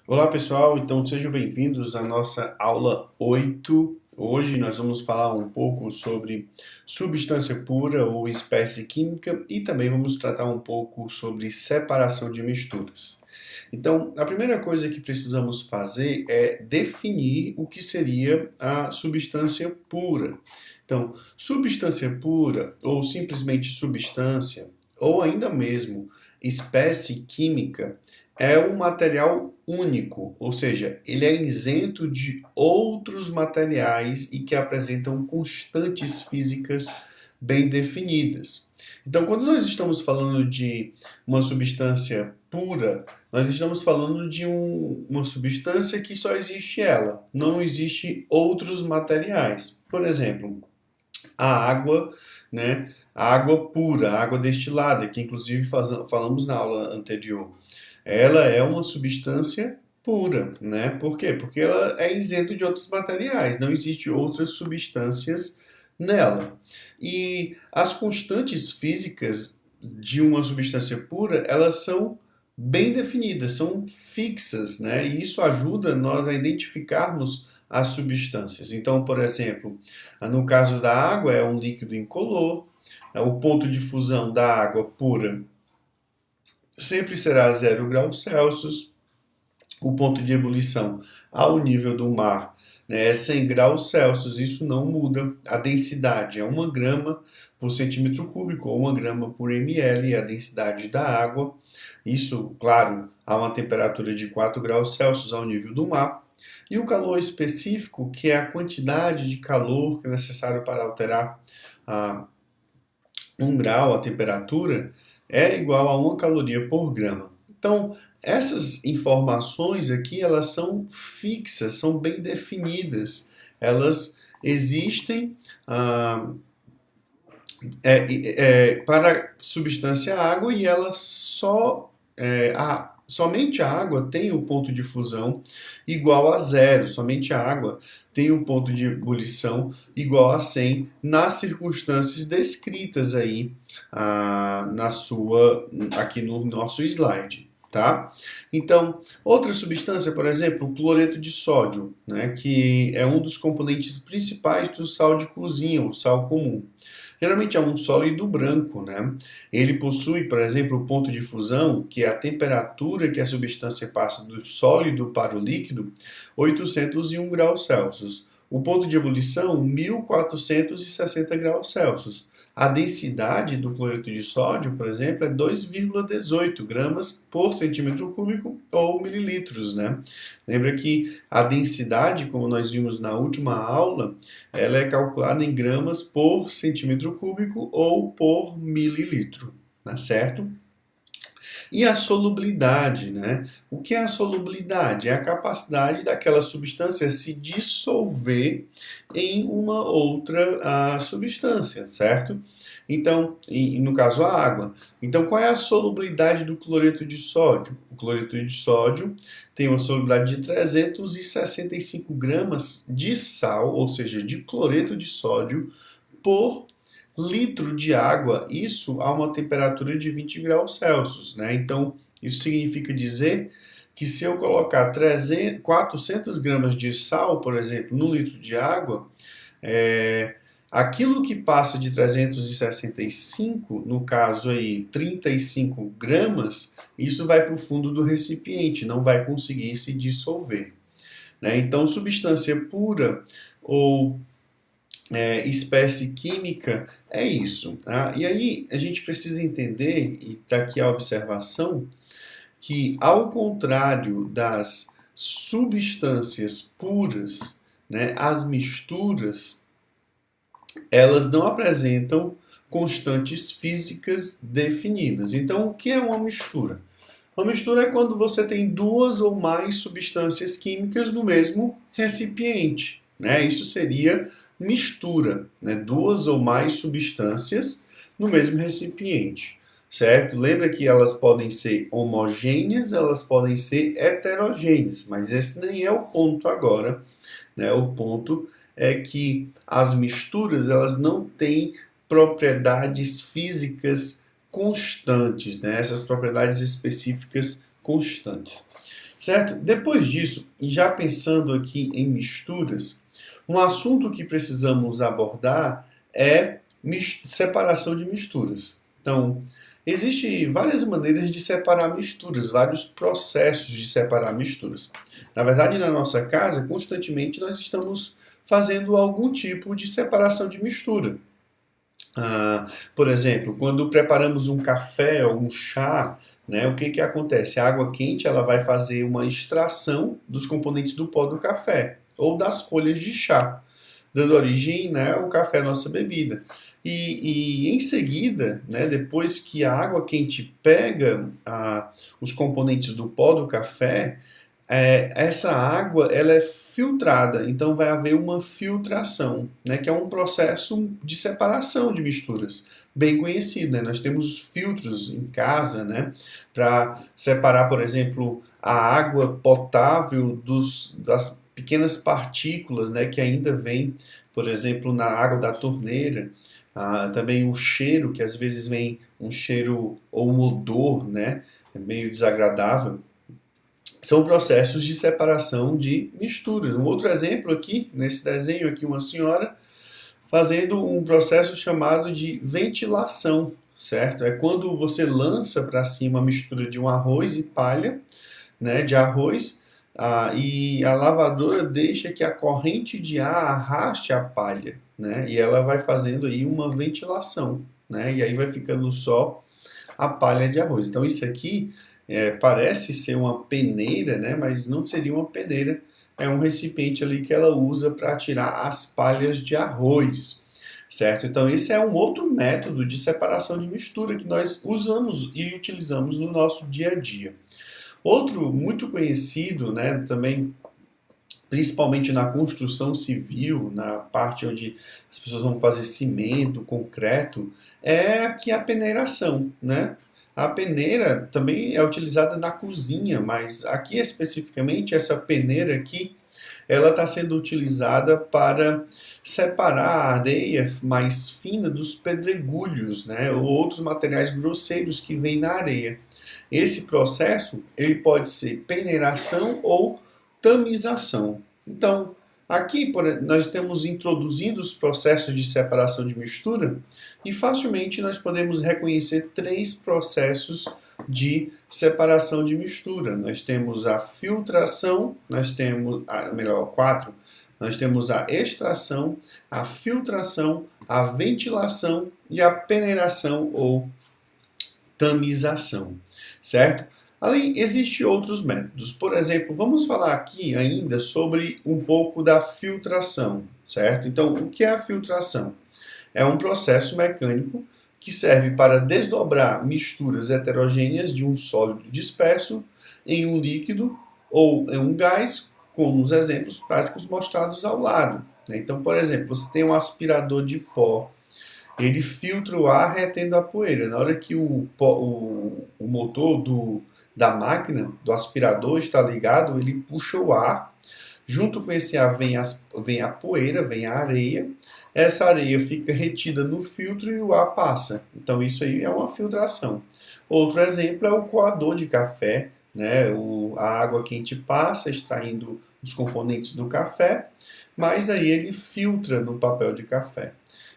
Olá pessoal, então sejam bem-vindos à nossa aula 8. Hoje nós vamos falar um pouco sobre substância pura ou espécie química e também vamos tratar um pouco sobre separação de misturas. Então, a primeira coisa que precisamos fazer é definir o que seria a substância pura. Então, substância pura ou simplesmente substância ou ainda mesmo espécie química é um material único, ou seja, ele é isento de outros materiais e que apresentam constantes físicas bem definidas. Então, quando nós estamos falando de uma substância pura, nós estamos falando de uma substância que só existe ela, não existe outros materiais. Por exemplo, a água, né? A água pura, a água destilada, que inclusive falamos na aula anterior. Ela é uma substância pura, né? Por quê? Porque ela é isenta de outros materiais, não existe outras substâncias nela. E as constantes físicas de uma substância pura, elas são bem definidas, são fixas, né? E isso ajuda nós a identificarmos as substâncias. Então, por exemplo, no caso da água, é um líquido incolor, o ponto de fusão da água pura sempre será 0 graus Celsius, o ponto de ebulição ao nível do mar, né, é 100 graus Celsius, isso não muda. A densidade é 1 grama por centímetro cúbico ou 1 grama por ml, a densidade da água. Isso, claro, a uma temperatura de 4 graus Celsius ao nível do mar. E o calor específico, que é a quantidade de calor que é necessário para alterar a 1 grau a temperatura, é igual a 1 caloria por grama. Então, essas informações aqui, elas são fixas, são bem definidas. Elas existem para a substância água e ela somente a água tem o ponto de fusão igual a 0, somente a água tem o ponto de ebulição igual a 100 nas circunstâncias descritas aí aqui no nosso slide. Tá? Então, outra substância, por exemplo, o cloreto de sódio, né, que é um dos componentes principais do sal de cozinha, o sal comum. Geralmente é um sólido branco, né? Ele possui, por exemplo, o ponto de fusão, que é a temperatura que a substância passa do sólido para o líquido, 801 graus Celsius. O ponto de ebulição, 1460 graus Celsius. A densidade do cloreto de sódio, por exemplo, é 2,18 gramas por centímetro cúbico ou mililitros, né? Lembra que a densidade, como nós vimos na última aula, ela é calculada em gramas por centímetro cúbico ou por mililitro, tá certo? E a solubilidade, né? O que é a solubilidade? É a capacidade daquela substância se dissolver em uma outra substância, certo? Então, no caso a água. Então, qual é a solubilidade do cloreto de sódio? O cloreto de sódio tem uma solubilidade de 365 gramas de sal, ou seja, de cloreto de sódio, por litro de água, isso a uma temperatura de 20 graus Celsius, né? Então, isso significa dizer que se eu colocar 400 gramas de sal, por exemplo, no litro de água, aquilo que passa de 365, no caso aí 35 gramas, isso vai para o fundo do recipiente, não vai conseguir se dissolver, né? Então, substância pura ou espécie química é isso. Tá? E aí a gente precisa entender, e está aqui a observação, que ao contrário das substâncias puras, né, as misturas, elas não apresentam constantes físicas definidas. Então, o que é uma mistura? Uma mistura é quando você tem duas ou mais substâncias químicas no mesmo recipiente, né? Isso seria mistura, né? Duas ou mais substâncias no mesmo recipiente, certo? Lembra que elas podem ser homogêneas, elas podem ser heterogêneas, mas esse nem é o ponto agora, né? O ponto é que as misturas elas não têm propriedades físicas constantes, né? Essas propriedades específicas constantes. certo? Depois disso, e já pensando aqui em misturas, um assunto que precisamos abordar é separação de misturas. Então, existem várias maneiras de separar misturas, vários processos de separar misturas. Na verdade, na nossa casa, constantemente nós estamos fazendo algum tipo de separação de mistura. Por exemplo, quando preparamos um café ou um chá, né, o que que acontece? A água quente ela vai fazer uma extração dos componentes do pó do café ou das folhas de chá, dando origem, né, ao café, a nossa bebida. E em seguida, né, depois que a água quente pega os componentes do pó do café, essa água ela é filtrada, então vai haver uma filtração, né, que é um processo de separação de misturas, bem conhecido. Né? Nós temos filtros em casa, né, para separar, por exemplo, a água potável das pequenas partículas, né, que ainda vem, por exemplo, na água da torneira. Também o cheiro, que às vezes vem um cheiro ou um odor, né, meio desagradável. São processos de separação de misturas. Um outro exemplo aqui, nesse desenho aqui, uma senhora fazendo um processo chamado de ventilação, certo? É quando você lança para cima a mistura de um arroz e palha, né, de arroz, e a lavadora deixa que a corrente de ar arraste a palha, né, e ela vai fazendo aí uma ventilação, né, e aí vai ficando só a palha de arroz. Então isso aqui parece ser uma peneira, né, mas não seria uma peneira, é um recipiente ali que ela usa para tirar as palhas de arroz, certo? Então esse é um outro método de separação de mistura que nós usamos e utilizamos no nosso dia a dia. Outro muito conhecido, né, também principalmente na construção civil, na parte onde as pessoas vão fazer cimento, concreto, é aqui a peneiração, né? A peneira também é utilizada na cozinha, mas aqui especificamente essa peneira aqui, ela está sendo utilizada para separar a areia mais fina dos pedregulhos, né, ou outros materiais grosseiros que vêm na areia. Esse processo ele pode ser peneiração ou tamização. Então, aqui nós estamos introduzindo os processos de separação de mistura e facilmente nós podemos reconhecer três processos de separação de mistura. Nós temos a filtração, nós temos, melhor, quatro. Nós temos a extração, a filtração, a ventilação e a peneiração ou tamização, certo? Além, existem outros métodos. Por exemplo, vamos falar aqui ainda sobre um pouco da filtração, certo? Então, o que é a filtração? É um processo mecânico que serve para desdobrar misturas heterogêneas de um sólido disperso em um líquido ou em um gás, como os exemplos práticos mostrados ao lado. Então, por exemplo, você tem um aspirador de pó, ele filtra o ar retendo a poeira. Na hora que o motor da máquina, do aspirador, está ligado, ele puxa o ar. Junto com esse ar vem a poeira, vem a areia. Essa areia fica retida no filtro e o ar passa. Então isso aí é uma filtração. Outro exemplo é o coador de café, né? A água quente passa extraindo os componentes do café, mas aí ele filtra no papel de café.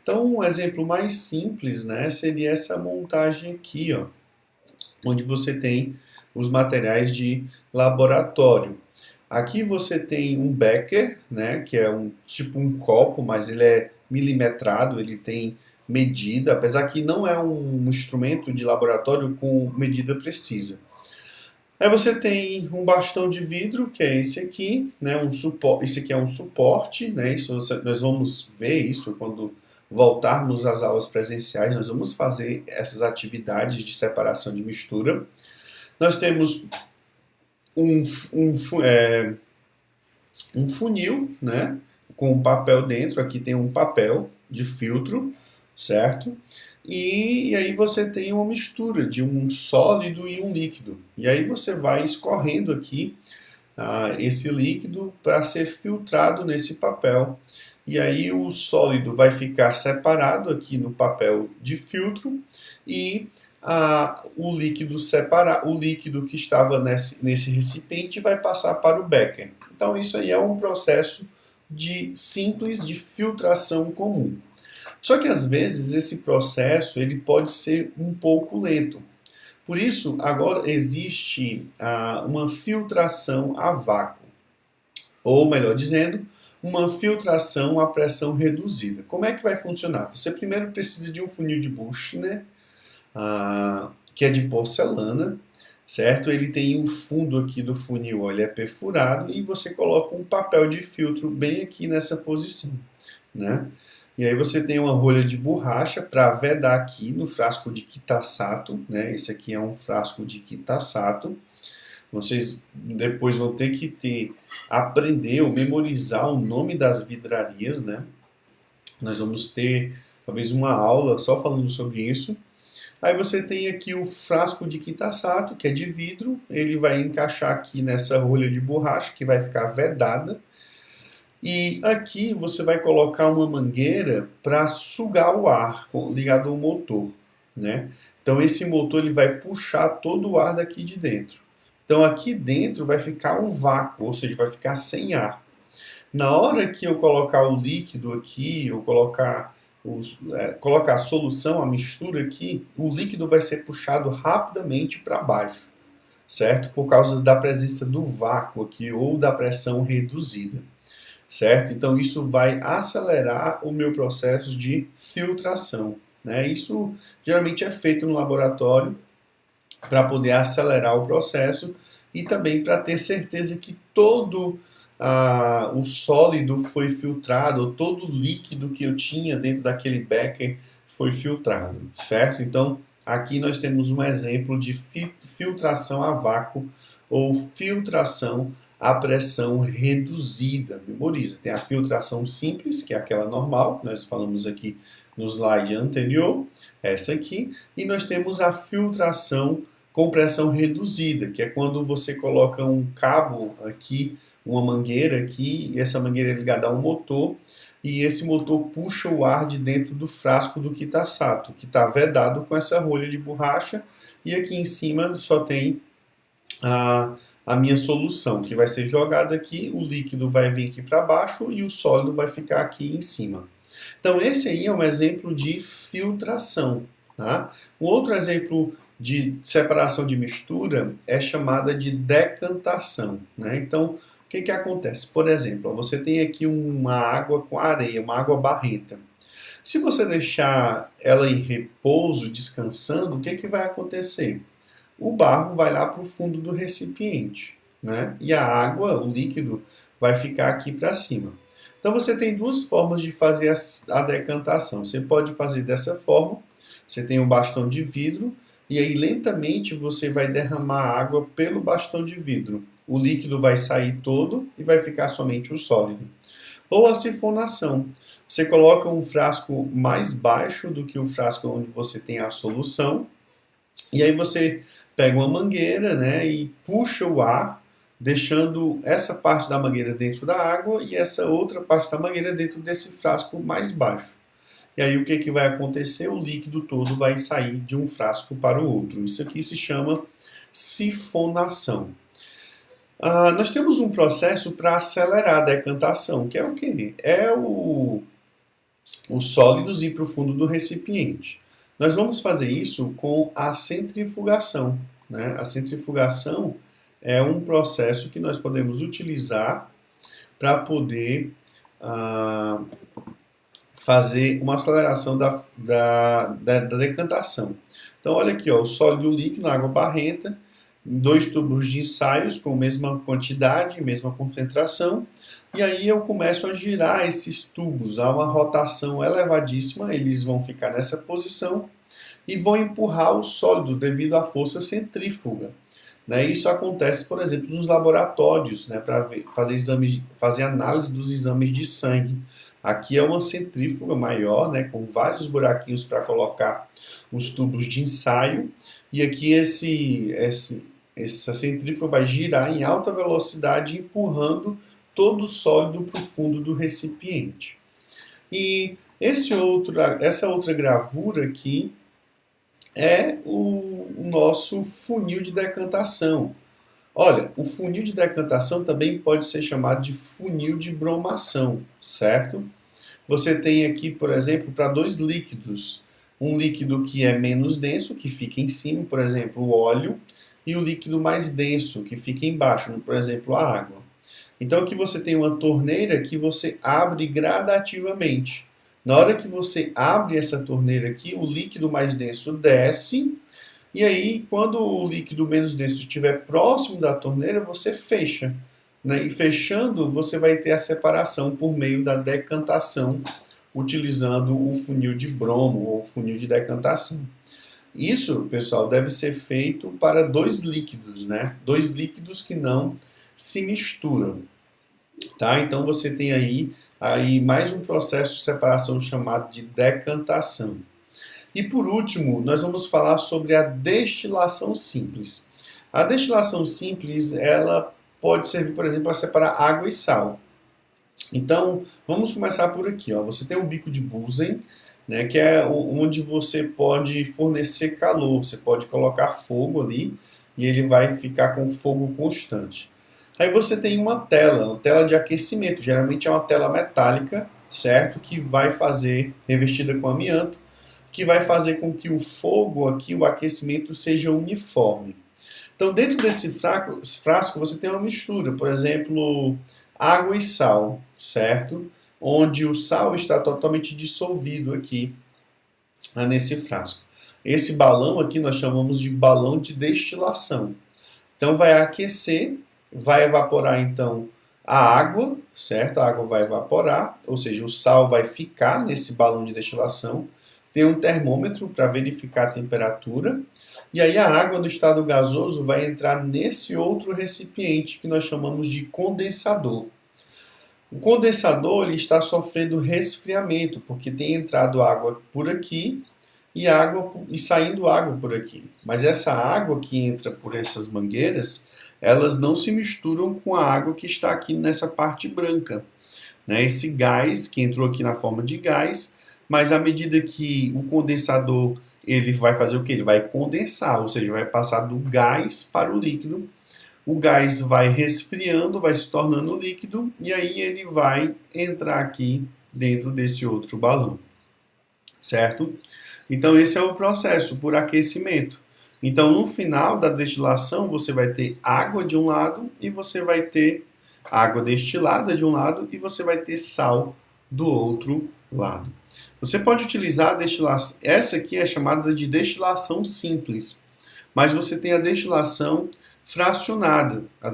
Então um exemplo mais simples, né, seria essa montagem aqui, ó, onde você tem os materiais de laboratório. Aqui você tem um becker, né, que é tipo um copo, mas ele é milimetrado, ele tem medida, apesar que não é um instrumento de laboratório com medida precisa. Aí você tem um bastão de vidro, que é esse aqui, né, esse aqui é um suporte, né, nós vamos ver isso quando voltarmos às aulas presenciais, nós vamos fazer essas atividades de separação de mistura. Nós temos um funil, né, com um papel dentro, aqui tem um papel de filtro, certo? E aí você tem uma mistura de um sólido e um líquido. E aí você vai escorrendo aqui esse líquido para ser filtrado nesse papel. E aí o sólido vai ficar separado aqui no papel de filtro e o líquido separar, o líquido que estava nesse recipiente vai passar para o becker. Então isso aí é um processo simples de filtração comum. Só que às vezes esse processo ele pode ser um pouco lento. Por isso, agora existe uma filtração a vácuo, ou melhor dizendo, uma filtração a pressão reduzida. Como é que vai funcionar? Você primeiro precisa de um funil de Buchner, que é de porcelana, certo? Ele tem um fundo aqui do funil, ele é perfurado, e você coloca um papel de filtro bem aqui nessa posição, né? E aí você tem uma rolha de borracha para vedar aqui no frasco de Kitasato, né? Esse aqui é um frasco de Kitasato. Vocês depois vão ter que aprender ou memorizar o nome das vidrarias, né? Nós vamos ter talvez uma aula só falando sobre isso. Aí você tem aqui o frasco de Kitasato, que é de vidro. Ele vai encaixar aqui nessa rolha de borracha, que vai ficar vedada. E aqui você vai colocar uma mangueira para sugar o ar ligado ao motor, né? Então esse motor ele vai puxar todo o ar daqui de dentro. Então aqui dentro vai ficar um vácuo, ou seja, vai ficar sem ar. Na hora que eu colocar o líquido aqui, ou colocar a solução, a mistura aqui, o líquido vai ser puxado rapidamente para baixo, certo? Por causa da presença do vácuo aqui, ou da pressão reduzida. Certo? Então isso vai acelerar o meu processo de filtração, né? Isso geralmente é feito no laboratório para poder acelerar o processo e também para ter certeza que todo o sólido foi filtrado, todo o líquido que eu tinha dentro daquele becker foi filtrado, certo? Então aqui nós temos um exemplo de filtração a vácuo ou filtração a pressão reduzida. Memoriza, tem a filtração simples, que é aquela normal, que nós falamos aqui no slide anterior, essa aqui, e nós temos a filtração com pressão reduzida, que é quando você coloca um cabo aqui, uma mangueira aqui, e essa mangueira é ligada a um motor, e esse motor puxa o ar de dentro do frasco do Kitasato, que está vedado com essa rolha de borracha, e aqui em cima só tem a minha solução, que vai ser jogada aqui, o líquido vai vir aqui para baixo e o sólido vai ficar aqui em cima. Então esse aí é um exemplo de filtração. Tá? Um outro exemplo de separação de mistura é chamada de decantação. Né? Então o que acontece? Por exemplo, você tem aqui uma água com areia, uma água barrenta. Se você deixar ela em repouso, descansando, o que vai acontecer? O barro vai lá para o fundo do recipiente, né? E a água, o líquido, vai ficar aqui para cima. Então você tem duas formas de fazer a decantação. Você pode fazer dessa forma, você tem um bastão de vidro, e aí lentamente você vai derramar água pelo bastão de vidro. O líquido vai sair todo e vai ficar somente o sólido. Ou a sifonação. Você coloca um frasco mais baixo do que o frasco onde você tem a solução, e aí você pega uma mangueira, né, e puxa o ar, deixando essa parte da mangueira dentro da água e essa outra parte da mangueira dentro desse frasco mais baixo. E aí o que vai acontecer? O líquido todo vai sair de um frasco para o outro. Isso aqui se chama sifonação. Nós temos um processo para acelerar a decantação, que é o quê? É os sólidos ir para o fundo do recipiente. Nós vamos fazer isso com a centrifugação. Né? A centrifugação é um processo que nós podemos utilizar para poder fazer uma aceleração da decantação. Então, olha aqui, ó, o sólido líquido na água barrenta, 2 tubos de ensaios com a mesma quantidade, mesma concentração, e aí eu começo a girar esses tubos a uma rotação elevadíssima, eles vão ficar nessa posição e vão empurrar o sólido devido à força centrífuga. Né? Isso acontece, por exemplo, nos laboratórios, né, para fazer análise dos exames de sangue. Aqui é uma centrífuga maior, né, com vários buraquinhos para colocar os tubos de ensaio, e aqui essa centrífuga vai girar em alta velocidade, empurrando todo o sólido para o fundo do recipiente. E essa outra gravura aqui é o nosso funil de decantação. Olha, o funil de decantação também pode ser chamado de funil de bromação, certo? Você tem aqui, por exemplo, para dois líquidos, um líquido que é menos denso, que fica em cima, por exemplo, o óleo, e o líquido mais denso, que fica embaixo, por exemplo, a água. Então aqui você tem uma torneira que você abre gradativamente. Na hora que você abre essa torneira aqui, o líquido mais denso desce, e aí quando o líquido menos denso estiver próximo da torneira, você fecha. Né? E fechando, você vai ter a separação por meio da decantação, utilizando o funil de bromo ou funil de decantação. Isso, pessoal, deve ser feito para dois líquidos, né? Dois líquidos que não se misturam. Tá? Então você tem aí mais um processo de separação chamado de decantação. E por último, nós vamos falar sobre a destilação simples. A destilação simples, ela pode servir, por exemplo, para separar água e sal. Então, vamos começar por aqui. Ó. Você tem o bico de Bunsen, né, que é onde você pode fornecer calor. Você pode colocar fogo ali e ele vai ficar com fogo constante. Aí você tem uma tela de aquecimento, geralmente é uma tela metálica, certo? Que vai fazer, revestida com amianto, que vai fazer com que o fogo aqui, o aquecimento, seja uniforme. Então, dentro desse frasco você tem uma mistura, por exemplo, água e sal, certo? Onde o sal está totalmente dissolvido aqui, nesse frasco. Esse balão aqui nós chamamos de balão de destilação. Então, vai aquecer, vai evaporar então a água, certo? A água vai evaporar, ou seja, o sal vai ficar nesse balão de destilação. Tem um termômetro para verificar a temperatura. E aí a água no estado gasoso vai entrar nesse outro recipiente que nós chamamos de condensador. O condensador ele está sofrendo resfriamento, porque tem entrado água por aqui e saindo água por aqui. Mas essa água que entra por essas mangueiras, elas não se misturam com a água que está aqui nessa parte branca. Né? Esse gás que entrou aqui na forma de gás, mas à medida que o condensador ele vai fazer o que? Ele vai condensar, ou seja, vai passar do gás para o líquido. O gás vai resfriando, vai se tornando líquido, e aí ele vai entrar aqui dentro desse outro balão, certo? Então esse é o processo por aquecimento. Então no final da destilação você vai ter água de um lado e você vai ter água destilada de um lado e você vai ter sal do outro lado. Você pode utilizar a destilação, essa aqui é chamada de destilação simples, mas você tem a destilação fracionada. A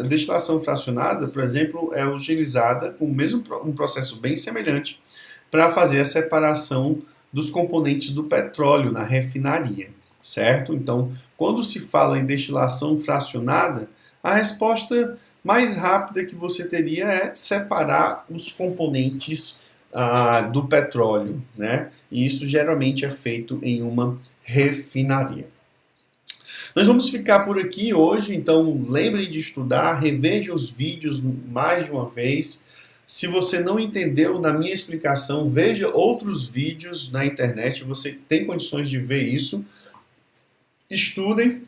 destilação fracionada, por exemplo, é utilizada com um processo bem semelhante para fazer a separação dos componentes do petróleo na refinaria, certo? Então, quando se fala em destilação fracionada, a resposta mais rápida que você teria é separar os componentes do petróleo, né? E isso geralmente é feito em uma refinaria. Nós vamos ficar por aqui hoje, então lembre de estudar, reveja os vídeos mais de uma vez. Se você não entendeu na minha explicação, veja outros vídeos na internet, você tem condições de ver isso. Estudem,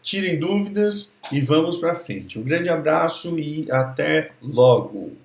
tirem dúvidas e vamos para frente. Um grande abraço e até logo!